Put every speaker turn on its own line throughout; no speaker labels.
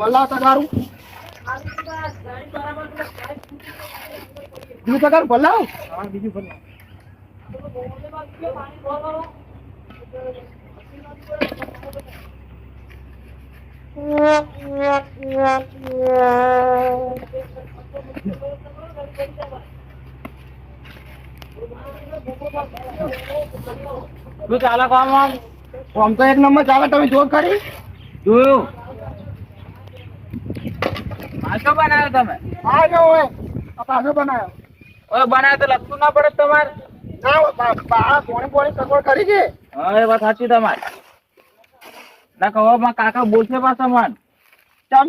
ભલા તમારું બીજું ટકા ભલા બીજું ભલા
શું ચાલે કામ આમ
તો એક નંબર ચાલે તમે જોર કરી
જોયું પાછો બનાવ્યો તમે
હા જો હોય આ પાછો બનાવ્યો
હવે બનાવ્યો તો લખતું ના પડે તમારે
ના પોણી સગવડ કરી છે
હા એ વાત સાચી તમારી ના કહો માં કાકા બોલશે પાછા મન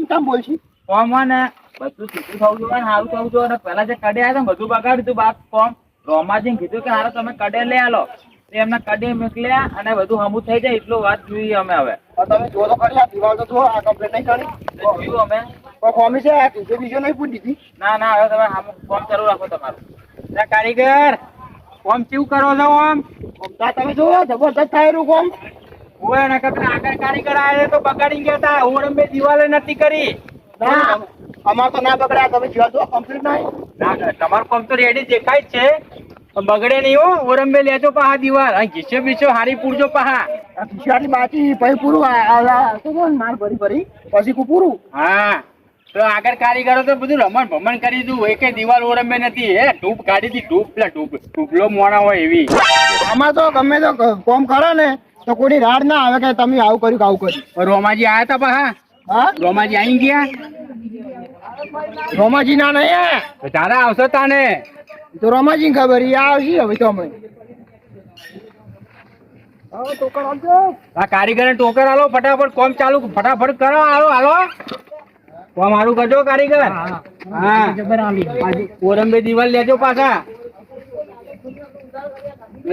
ચમ બોલશી
કોમ ને બધું સીધું થવું જોઈએ ને સારું થવું જોઈએ ને પેલા જે કડે આવ્યા ને બધું બગાડ્યું હતું બાપ કોમ રોમાજીને કીધું કે હારો તમે કડે લઈ આલો એમના કડે મોકલ્યા અને બધું હમું થઈ જાય એટલું વાત જોઈએ અમે હવે
તમે જો તો ખરી આ દિવાલ તો જો આ કમ્પ્લીટ નહીં કરી
જોયું અમે
કોમી છે આ બીજો નહીં પૂછી દીધી
ના ના હવે તમે કોમ ચાલુ રાખો તમારું કારીગર કોમ કેવું કરો છો આમ
તમે જો જબરદસ્ત થાય રહ્યું કોમ
ઓય ને કે આગળ કારીગર આયા તો બગાડી ગયા તા ઓરંબે દિવાલે નથી કરી
ના અમાર તો ના બગડ્યા તમે જો તો કમ્પ્લીટ નહીં
ના તમારું કામ તો રેડી દેખાય જ છે પણ બગડે નહીં હો ઓરંબે લેજો પાહા દિવાલ અહીં ઘીસે બીસો હારી પૂરજો પાહા
આ ખિસ્સાની બાકી પછી પૂરું માર ભરી પછી પૂરું
હા તો આગળ કારીગરો તો બધું રમણ ભમણ કરી દીધું એકે દિવાલ ઓરંબે નથી હે ધૂપ કાઢી દી ધૂપ પેલા ધૂપલો મોણા હોય એવી
આમાં તો ગમે તો કોમ કરે ને તો કોઈ રાડ ના આવે કે તમે આવું કર્યું
રોમાજી આયા તા પાહા
હા
રોમાજી આવી ગયા
રોમાજી ના નહીં
તો તારા આવશે તાને
તો રોમાજી ખબર આવશે હવે તો અમે
આ કારીગર ટોકર આલો ફટાફટ કોમ ચાલુ ફટાફટ કરો હાલો કોમ હારું કરજો કારીગર હા ઓરંબે દિવાલ લેજો પાછા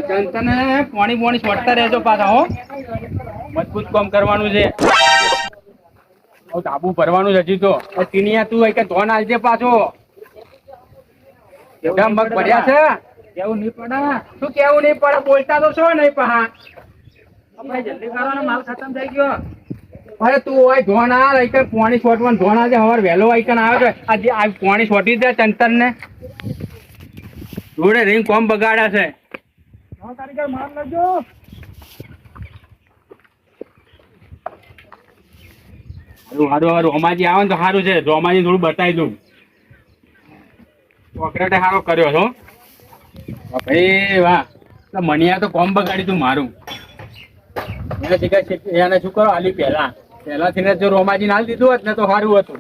ચંતને પાણી છોડતા રહેજો પાછા હો મજબૂત કામ કરવાનું છે ધાબુ ભરવાનું છે હજી તો ટીનિયા તું કે ધોન આલજે પાછો કેવડા મગ ભર્યા છે કેવું નહીં પડે શું કેવું નહીં પડે બોલતા તો છો નહીં પહા આપણે જલ્દી કરવાનો માલ ખતમ થઈ ગયો અરે તું હોય ધોન આ લઈ પાણી છોટવાનું ધોન આજે હવાર વહેલો આઈકન આવે છે આજે આ પાણી છોટી દે ચંતન ને જોડે રહીને કોમ બગાડ્યા છે
કારીગર માર લેજો
સારું રોમાજી આવે ને તો સારું છે રોમાજી થોડું બતાવી દઉં ચોકલેટે સારો કર્યો છો ભાઈ વાહ મણિયા તો કોમ બગાડી તું મારું એને શું કરો આલી પહેલાથી જો રોમાજી નાલ દીધું હોત ને તો સારું હતું